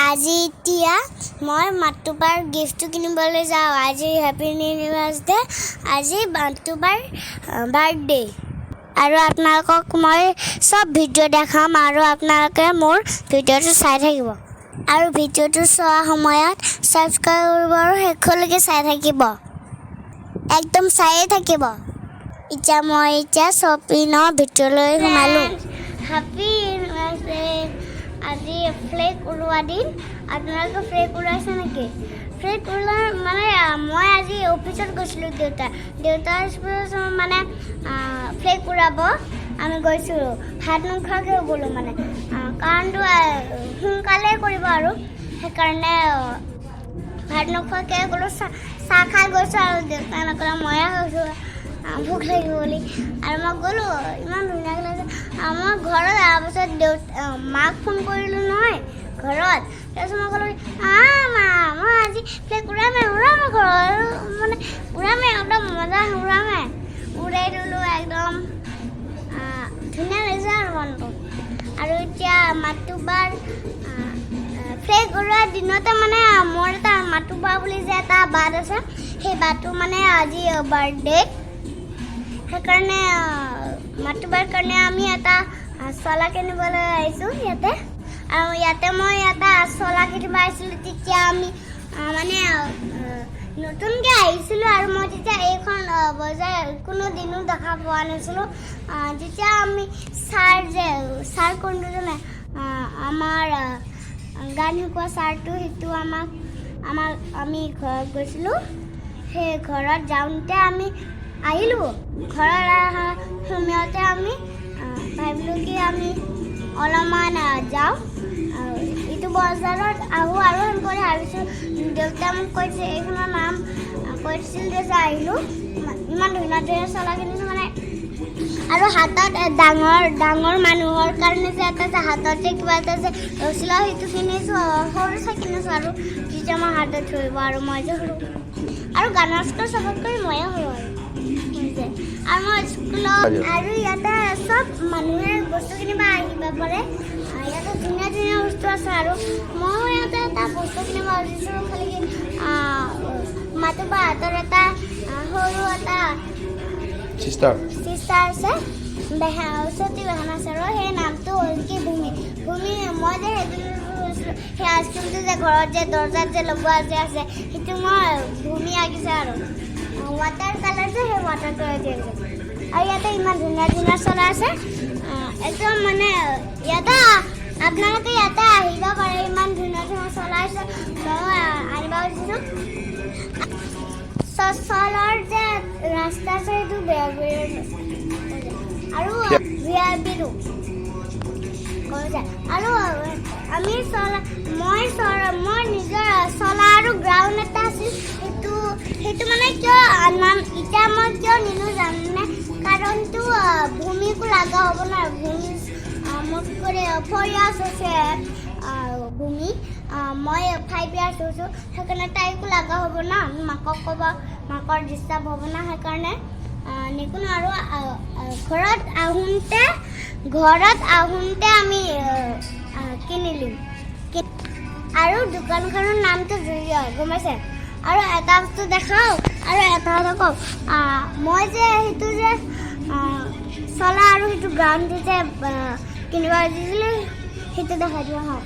আজি এতিয়া মই মাতুবাৰ গিফ্টটো কিনিবলৈ যাওঁ। আজি হেপী নিউ ডে, আজি মাতুবাৰ বাৰ্থডে। আৰু আপোনালোকক মই সব ভিডিঅ' দেখাম আৰু আপোনালোকে মোৰ ভিডিঅ'টো চাই থাকিব। আৰু ভিডিঅ'টো চোৱা সময়ত সাবস্ক্ৰাইব কৰিব আৰু শেষলৈকে চাই থাকিব, একদম চায়ে থাকিব। এতিয়া মই শ্বপিঙৰ ভিতৰলৈ সোমালোঁ। হেপী আজি ফ্লেগ উৰুৱা দিন। আপোনালোকে ফ্লেগ উৰুৱাইছে নেকি? ফ্লেগ উৰুৱা মানে মই আজি অফিচত গৈছিলোঁ, দেউতাৰ মানে ফ্লেগ উৰুৱাব আমি গৈছিলোঁ। ভাত নোখোৱাকৈ গ'লোঁ মানে, কাৰণটো সোনকালে কৰিব আৰু সেইকাৰণে ভাত নোখোৱাকৈ গ'লোঁ। চাহ খাই গৈছোঁ আৰু দেউতাই নক'লে ময়ে গৈছোঁ ভোক লাগিব বুলি। আৰু মই গ'লোঁ, ইমান ধুনীয়াকৈ লাগিছে। মই ঘৰত অহাৰ পাছত মাক ফোন কৰিলোঁ নহয় ঘৰত। তাৰপিছত মই ক'লোঁ মা মই আজি ফ্লেগ উৰামে ঘৰত মানে উৰামে, একদম মজা উৰামে। উৰাই দিলোঁ, একদম ধুনীয়া লাগিছে আৰু মনটো। আৰু এতিয়া মাতুবাৰ ফ্লেগ উৰুৱাৰ দিনতে মানে মোৰ এটা মাতুবা বুলি যে এটা বাট আছে, সেই বাটটো মানে আজি বাৰ্থডে। সেইকাৰণে মাতুবাৰ কাৰণে আমি এটা চলা কিনিবলৈ আহিছোঁ ইয়াতে। আৰু ইয়াতে মই এটা চলা কিনিব আহিছিলোঁ। তেতিয়া আমি মানে নতুনকৈ আহিছিলোঁ আৰু মই তেতিয়া এইখন বজাৰ কোনো দিনো দেখা পোৱা নাছিলোঁ। যেতিয়া আমি ছাৰ কোনটো জানে, আমাৰ গান শিকোৱা ছাৰটো, সেইটো আমি ঘৰত গৈছিলোঁ। সেই ঘৰত যাওঁতে আমি আহিলোঁ। ঘৰত অহা সময়তে আমি ভাবিলোঁ কি আমি অলপমান যাওঁ, এইটো বজাৰত আহোঁ আৰু সেনেকৈ ভাবিছোঁ। দেউতাই মোক কৈছে, এইখনৰ নাম কৈছিল যে আহিলোঁ। ইমান ধুনীয়া ধুনীয়া চলা কিনিছোঁ মানে। আৰু হাতত ডাঙৰ মানুহৰ কাৰণে যে এটা যে হাতত যে কিবা এটা যে ৰছীলা, সেইটো কিনিছোঁ। সৰু চাই কিনিছোঁ আৰু যেতিয়া মই হাতত ধৰিব আৰু মই যে সৰু। আৰু গানৰ স্কুলত চবতকৈ ময়ে সৰু আৰু মই স্কুলত। আৰু ইয়াতে চব মানুহে বস্তু কিনিব আহিব পাৰে। ইয়াতে ধুনীয়া ধুনীয়া বস্তু আছে। আৰু ময়ো ইয়াতে এটা বস্তু কিনিব আহিছোঁ, খালি কি মাতুবা হাতৰ এটা সৰু এটা চিষ্টাৰ আছে, সতী বেহান আছে। আৰু সেই নামটো হ'ল কি ভূমি। মই যে সেইটো সেই আইচক্ৰীমটো যে ঘৰত যে দৰ্জাত যে লগোৱা যে আছে, সেইটো মই ভূমি আঁকিছে আৰু ৱাটাৰ কালাৰ যে সেই ৱাটাৰ কালাৰ যে আছে। আৰু ইয়াতে ইমান ধুনীয়া ধুনীয়া চলা আছে, একদম মানে ইয়াতে আপোনালোকে ইয়াতে আহিব পাৰে। ইমান ধুনীয়া ধুনীয়া চলা আছে, মই আনিব খুজিছোঁ। চলাৰ যে ৰাস্তা আছে সেইটো বেয়া আৰু বিৰো কৈছে। আৰু আমি মই নিজৰ চলা আৰু গ্ৰাউণ্ড এটা আছিল, সেইটো মানে কিয় নাম এতিয়া মই কিয় নিলোঁ জানেনে? কাৰণটো ভূমিকো লগা হ'ব ন। ভূমি মোক কৰি 4 years হৈছে ভূমি, মই 5 years হৈছোঁ। সেইকাৰণে তাইকো লগা হ'ব ন, মাকক ক'ব, মাকৰ ডিষ্টাৰ্ব হ'ব না, সেইকাৰণে নিকিনো। আৰু ঘৰত আহোঁতে আমি কিনিলোঁ। আৰু দোকানখনৰ নামটো জুদিঅ, গম পাইছে? আৰু এটা বস্তু দেখাওঁ আৰু এটা কথা কওঁ, মই যে সেইটো যে চলা আৰু সেইটো গ্ৰাউণ্ডটো যে কিনিব দিছিলোঁ, সেইটো দেখাই দিওঁ হা।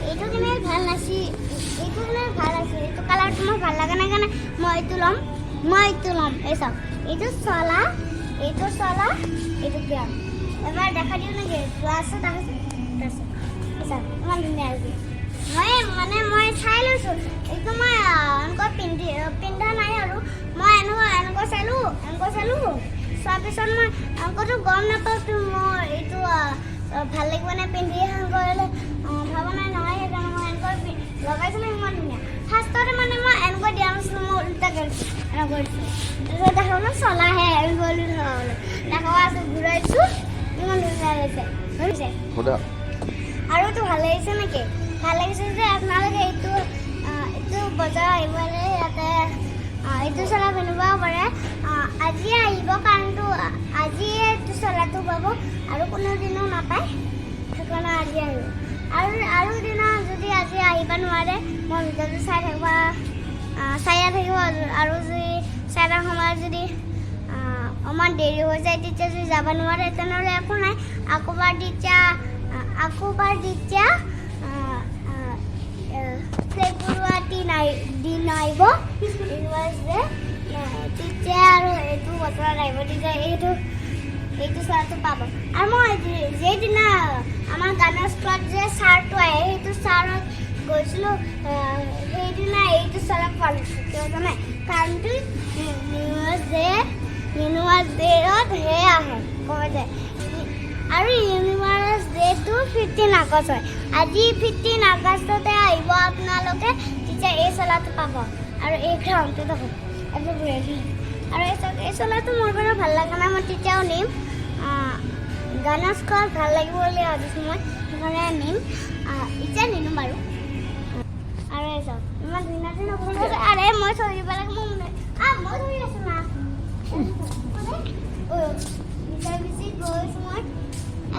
এইটো কিনে ভাল নাছিল, এইটো কালাৰটো মোৰ ভাল লগা নাই কাৰণে মই এইটো ল'ম। এই চাওক, এইটো চলা, এইটো গ্ৰাউণ্ড। এবাৰ দেখা দিওঁ নেকি? গ্লাছত দেখাইছোঁ, চাওক ইমান ধুনীয়া হৈছে। মই চাই লৈছোঁ, এইটো মই এনেকৈ পিন্ধা নাই আৰু মই এনেকৈ চালোঁ। চোৱাৰ পিছত মই এনেকৈতো গম নাপাওঁতো মোৰ এইটো ভাল লাগিব নে পিন্ধি। কৰিলে ভাবা নাই নহয়, সেইকাৰণে মই এনেকৈ লগাইছিলোঁ। ইমান ধুনীয়া। ফাৰ্ষ্টতে মানে মই এনেকৈ দিয়া নাছিলোঁ, মই উল্টা কৰিছোঁ, এনেকৈ দিছোঁ। তাৰপিছত দেখাবলৈ চলাহে গ'লোঁ ধৰাবলৈ, দেখাব আছে ঘূৰাইছোঁ। ইমান ধুনীয়া লাগিছে, শুনিছে? আৰু এইটো ভাল লাগিছে নেকি? ভাল লাগিছে যে আপোনালোকে এইটো বজাৰ আহিব পাৰে, ইয়াতে এইটো চলা পিন্ধিব পাৰে। আজি আহিব কাৰণটো আজিয়ে এইটো চলাটো পাব আৰু কোনো দিনো নাপায়, সেইকাৰণে আজি আজি আহিব আৰু দিনা যদি আজি আহিব নোৱাৰে মই ভিডিঅ'টো চাই থাকিব আৰু যদি চাই থকা সময়ত যদি অকণমান দেৰি হৈ যায় তেতিয়া যদি যাব নোৱাৰে তেনেহ'লে একো নাই আকৌবাৰ তেতিয়া ফেব্ৰুৱাৰী দিন আহিব তেতিয়া আৰু এইটো বছৰত আহিব তেতিয়া এইটো চাৰ্টটো পাব আৰু মই যিদিনা আমাৰ গানৰ স্কুলত যে চাৰ্টটো আহে সেইটো চাৰ্টত গৈছিলোঁ সেইদিনা এইটো চাৰ্ট পালিছোঁ কিয় জানে কাৰণটো ইউনিভাৰ্ছ ডে'ত হে আহে কয় যে আৰু ইউনিভাৰ্ছ ডে'টো 15 আগষ্ট হয় আজি 15 আগষ্টতে আহিব আপোনালোকে তেতিয়া এই চোলাটো পাব আৰু এই গ্ৰাউণ্ডটো দেখোন এইটো ৰেডি আৰু এই চোলাটো মোৰ বাৰু ভাল লগা নাই মই তেতিয়াও নিম গানৰ স্কুলত ভাল লাগিব বুলি ভাবিছোঁ মই সেইকাৰণে নিম এতিয়া নিনো বাৰু আৰু এই চাওক ইমান ধুনীয়া ধুনীয়া আৰে মই ধৰিব লাগে মই ধৰি আছোঁ না বেছি গৈছোঁ মই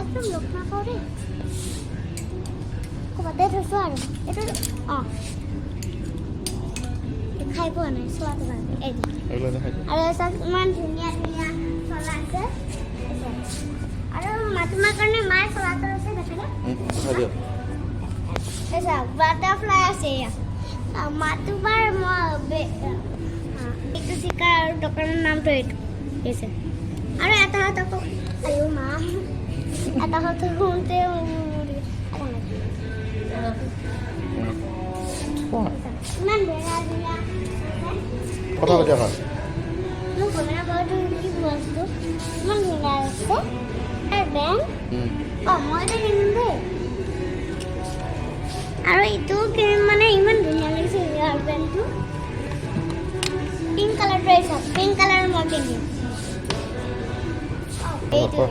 একদম লগ নাপাওঁ দেই ক'ৰবাতে থৈছোঁ আৰু এইটো খাই পোৱা নাই চোৱাটো ভালকৈ এইটো আৰু চাওক ইমান ধুনীয়া ধুনীয়া চলা আছে আৰু তোমাৰ কাৰণে মায়ে চলাটো আছে দেখালে চাওক বাটাৰফ্লাই আছে এয়া মাতুবাৰ এইটো চিকাৰ আৰু দোকানৰ নামটো এইটো আছে আৰু এটা হাতকো আয়ো মা এটা হাতত শুনতে ইমান ধুনীয়া ধুনীয়া কথা পাতি আহা মোক গমেই নাপাওঁ কি বস্তু ইমান ধুনীয়া আছে বেং মই এটা কিনিম দেই আৰু এইটো কিনিম মানে ইমান ধুনীয়া লাগিছে হেয়াৰ বেণ্ডটো পিংক কালাৰটো আহিছে পিংক কালাৰ মই কিনিম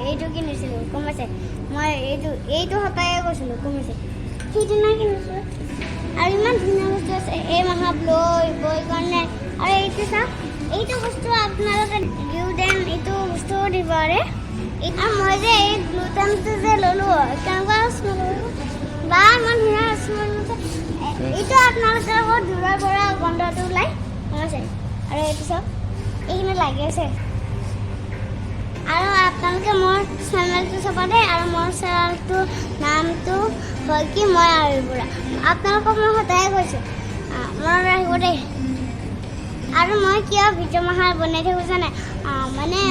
এইটো কিনিছিলোঁ কমাইছে মই এইটো সপ্তাহে গৈছিলোঁ কমাইছে সিদিনা কিনিছোঁ আৰু ইমান ধুনীয়া বস্তু আছে এই মাহত বৈ কাৰণে আৰু এইটো চাওক এইটো বস্তু আপোনালোকে গ্লুটেন এইটো বস্তু দিব পাৰে আৰু মই যে এই গ্লুটেনটো যে ল'লোঁ কেনেকুৱা স্মেল বা ইমান ধুনীয়া স্মেল এইটো আপোনালোকে আকৌ দূৰৰ পৰা গন্ধটো ওলাই আছে আৰু এইটো চাওক এইখিনি লাগি আছে আৰু আপোনালোকে মোৰ চেনেলটো চাব দেই আৰু মোৰ চেনেলটোৰ নামটো হয় কি মই আৰু বুঢ়া আপোনালোকক মই সদায় কৈছোঁ মনত ৰাখিব দেই আৰু মই কিয় ভিডিঅ' মাহাৰ বনাই থাকোঁ জানে মানে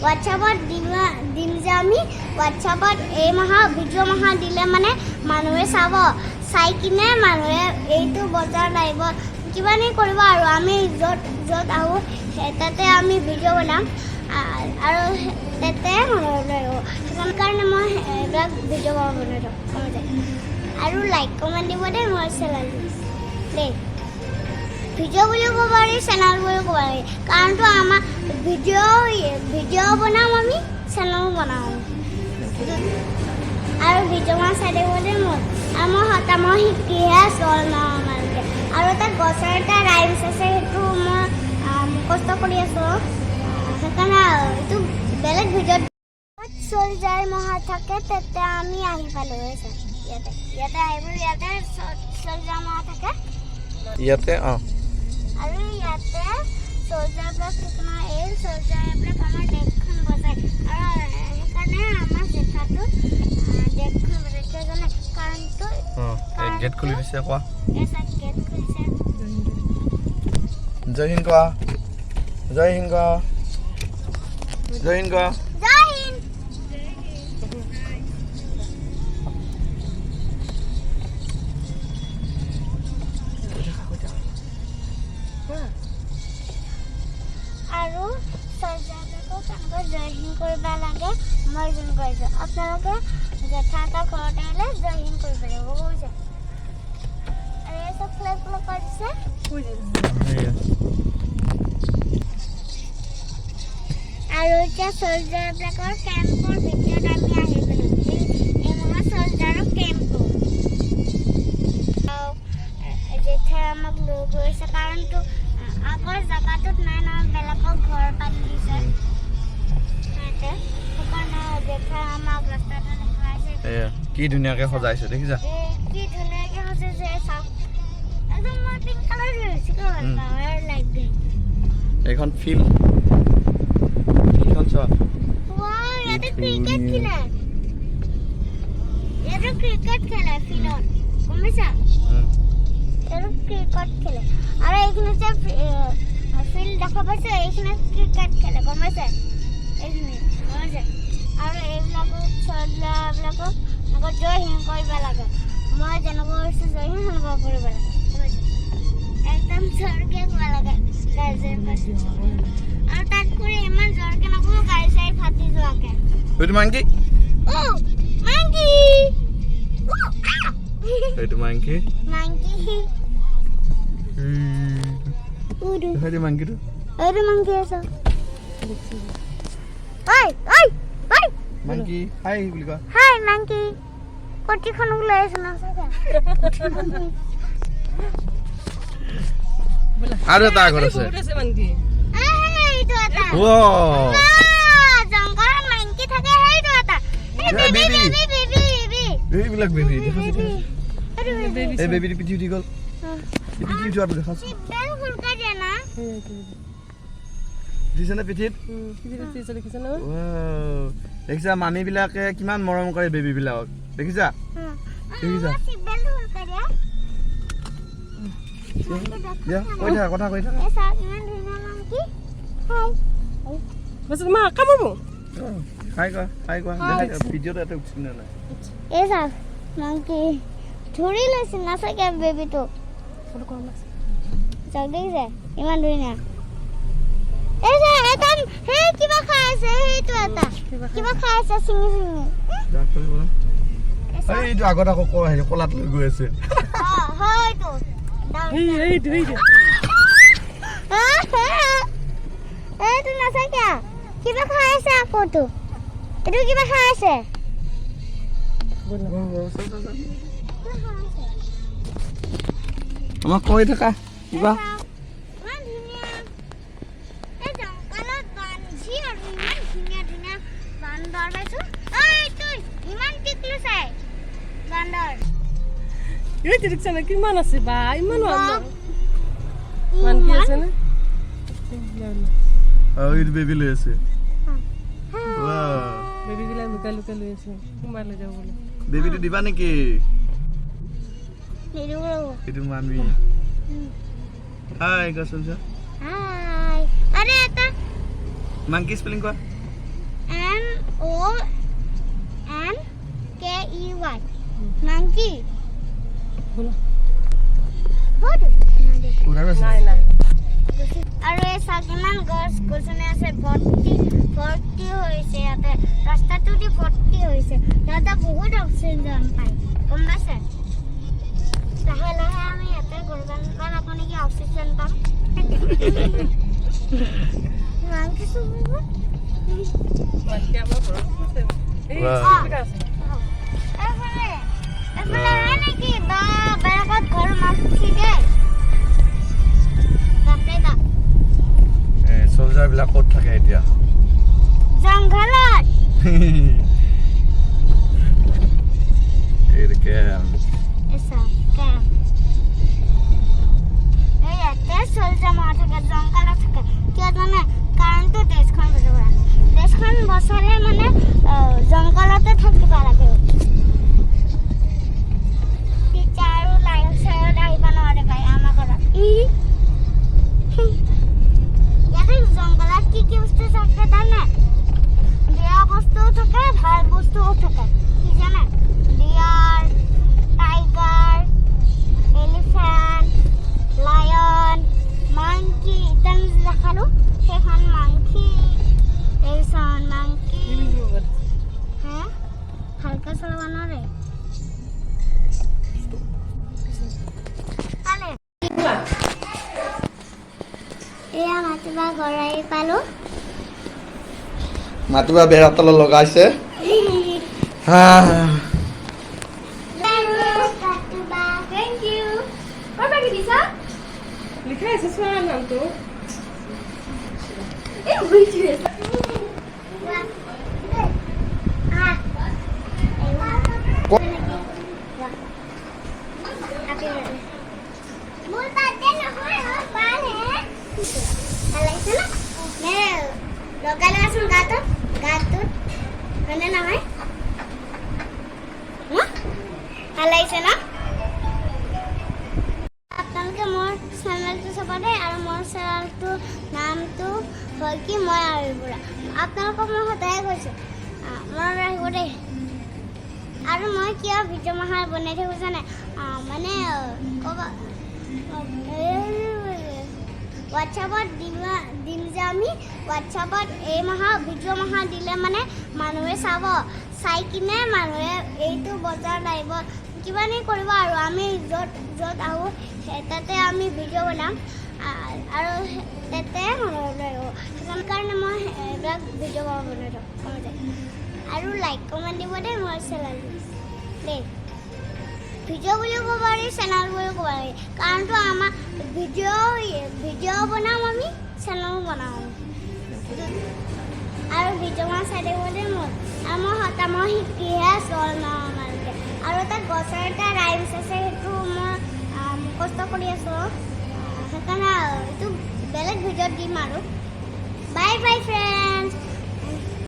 হোৱাটছআপত দিম যে আমি হোৱাটছআপত এই মাহৰ ভিডিঅ' মাহৰ দিলে মানে মানুহে চাব চাই কিনে মানুহে এইটো বজাৰত আহিব কিবা নি কৰিব আৰু আমি য'ত আহোঁ তাতে আমি ভিডিঅ' বনাম আৰু তাতে সেইকাৰণে মই এইবিলাক ভিডিঅ' বনাই থাকোঁ আৰু লাইক কমেণ্ট দিব দেই মোৰ চেনেলটো দেই ভিডিঅ' বুলিও ক'ব পাৰি চেনেল বুলিও ক'ব পাৰি কাৰণটো আমাৰ ভিডিঅ' বনাম আমি চেনেলো বনাওঁ আৰু ভিডিঅ' মই চাই থাকিব দেই মোৰ আৰু মই শিকিহে আছোঁ অলপমানকৈ আৰু এটা গছৰ এটা ৰাইমছ আছে সেইটো মই মুখস্থ কৰি আছোঁ সেইকাৰণে এইটো বেলেগ ভিডিঅ'ত চলজাৰ মহা থাকে তেতিয়া আমি আহি পালোঁ ইয়াতে আহিব ইয়াতে চলজাৰ মহা থাকে ইয়াতে আৰু ইয়াতে চলজাৰবিলাক কিছুমান এই চলজাৰবিলাক আমাৰ দেশখন বজায় আৰু সেইকাৰণে আমাৰ জেঠাটো দেশখন বজায় কিয় জানে কাৰণটো গেট খুলি দিছে কোৱা গেট খুলিছে জয় হিন্দ কোৱা জয় হিন্দ কোৱা জয় হিন্দ কোৱা জয় হিন্দ আৰু চলজাৰবিলাকক কেনেকৈ জয় হিন্দ কৰিব লাগে মই যোন কৰিছোঁ আপোনালোকে জেঠা এটা ঘৰতে আহিলে জয় হিন্দ কৰিব লাগিব বুজিছে আৰু এই চব ফ্লেগ কৰিছে আৰু এতিয়া চলজাৰবিলাকৰ কেম্পৰ ভিতৰত আমি আহি গ'লোঁ এই মাহৰ চলজাৰৰ কেম্পটো জেঠাই আমাক লৈ গৈছে কাৰণটো আগৰ জেগাটোত নাই নহয় বেলেগক ঘৰ পাতি দিছে সিহঁতে সেইকাৰণে দেখা আমাক ৰাস্তাটা দেখাইছে এয়া কি ধুনীয়াকে সজাইছে দেখিছা কি ধুনীয়াকে সজাইছে চাওক একদম মই পিংক কালাৰ দিছে কালাৰ লাইক গ্ৰীণ এখন ফিল্ডখন চোৱা ওয়াও এটা ক্রিকেট খেলা এটা ক্রিকেট খেলা ফিল্ডত কমিছা এটা ক্রিকেট খেলা আর এখানে যে ফিল্ড দেখা পাইছে এখানে ক্রিকেট খেলা কমিছে এখানে কমিছে আর এইবিলাকো ছলাবিলাকো আকৌ জয় হিন্দ কৰিব লাগে মই যেনেকৈ কৈছো জয় হিন্দ সেনেকৈ কৰিব লাগে কমিছে একদম জোৰকে কৰিব লাগে গাইজেন পাছে আৰু তাত কৰি ইমান জোৰকে নকৰো গাড়ী চাই ফাটি যোৱাকে এইটো মাংকি ও মাংকি এইটো মাংকি মাংকি উডু এইটো মাংকিটো এইটো মাংকি আছে ঐ ঐ ঐ মাংকি হাই বুলি কোৱা হাই মাংকি কটিখন ওলাই আছে না চাগে আৰু এটা ঘৰ আছে মাংকি এইটো এটা ওয়াও জংঘলৰ মাংকি থাকে সেইটো এটা বেবি বেবি বেবি বেবি এইবিলাক বেবি দেখাছে বেবি এই বেবিটো পিঠি উঠি গ'ল পিঠি উঠি যোৱাটো দেখাছে বেল ফুলকা দিয়া না দিছে নে পিঠিত দেখিছা মামীবিলাকে কিমান মৰম কৰে বেবীবিলাকক দেখিছা দেখিছা বেল ফুলকা দিয়া দিয়া কৈ থাকা কথা কৈ থাকা এসা ইমান ধুনীয়া মাংকি হাই বস মা কামব হাই কোৱা দেখা ভিডিঅ'টো এটা উঠিছে নে নাই এসা মাংকি ধৰি লৈছে না চাগে বেবিটো চাওক দেখিছে ইমান ধুনীয়া এসা একদম হে কিবা খাই আছে সেইটো এটা কিবা খাই আছে চিঙি চিঙি এইটো আগত আকৌ কলাত লৈ গৈ আছে হয়তো এইটো এইটো নাচাকে কিবা খাই আছে আকৌতো এইটো কিবা খাই আছে আমাক কৈ থাকা কিবা ইমান ধুনীয়া এই জংঘলত বান্ধি আৰু ইমান ধুনীয়া ধুনীয়া বান্দৰ পাইছো এইটো ইমান টিকলো চাই বান্দৰ এই তিৰিকছানে কিমান আছে বা ইমান মাংকি আছে না এইটো বেবি লৈ আছে বেবি গিলা লুকাই লুকাই লৈ আছে কুমাৰ লৈ যাব বোলে বেবিটো দিবা নেকি নিদিব এইটো মামি হাই কোৱাচোন চোৱা হাই আৰে এটা মাংকি স্পেলিং কোৱা MONKEY মাংকি বোলা উৰাৰ আছে নাই নাই আৰু এই চাকিমান গছ গছনি আছে ভৰ্তি হৈছে ইয়াতে ৰাস্তাটো দি ভৰ্তি হৈছে ইয়াতে বহুত অক্সিজেন পায় গম পাইছে লাহে লাহে আমি ইয়াতে গৰবান লাগো নেকি অক্সিজেন পাম মাংকি চুবিব মাংকি আমাৰ ঘৰত আছে এই কিবা আছে এফালে হয় নেকি বা বেলেগত ঘৰ মাছি দে চলজাৰ বিলাক ক'ত থাকে এতিয়া জংঘলত এসা কেম এই ইয়াতে চলজাৰ মা থাকে জংঘলত থাকে কিয় জানে কাৰণটো দেশখন বচাব লাগে দেশখন বচালে মানে জংঘলতে থাকিব লাগে টিচাৰো লাইফ চাইড আহিব নোৱাৰে ভাই আমাৰ ঘৰত ইয়াতে জংঘলত কি কি বস্তু থাকে জানে বেয়া বস্তুও থাকে ভাল বস্তুও থাকে কি জানে deer tiger elephant lion monkey ইতান দেখালো সেইখন মাংকি এইখন মাংকি হে ভালকে চলাব নোৱাৰে এয়া মাতিবা গৰাই পালো মাতিবা বেৰা তলত লগাইছে Thank you. What about Lisa? লিখা আছে চোৱা নামটো Hey, wait here. দেই আৰু মই কিয় ভিডিঅ' মাহাৰ বনাই থাকোঁ জানে মানে ক'বা হোৱাটছআপত দিম যে আমি হোৱাটছআপত এই মাহৰ ভিডিঅ' মাহৰ দিলে মানে মানুহে চাব চাই কিনে মানুহে এইটো বজাৰ লাগিব কিবা নি কৰিব আৰু আমি য'ত আহোঁ তাতে আমি ভিডিঅ' বনাম আৰু তাতে মানুহে সেইকাৰণে মই এইবিলাক ভিডিঅ' বনাই থাকোঁ আৰু লাইক কমেণ্ট দিব দেই মোৰ চেনেলটো দেই ভিডিঅ' বুলিও ক'ব পাৰি চেনেল বুলিও ক'ব পাৰি কাৰণতো আমাৰ ভিডিঅ' বনাম আমি চেনেলো বনাওঁ আৰু ভিডিঅ' মাৰ চাই থাকিব দেই মোৰ আৰু মই শিকিহে আছোঁ অলপমানকৈ আৰু এটা গছৰ এটা ৰাইমছ আছে সেইটো মই মুখস্থ কৰি আছোঁ সেইকাৰণে এইটো বেলেগ ভিডিঅ'ত দিম আৰু বাই বাই ফ্ৰেণ্ডছ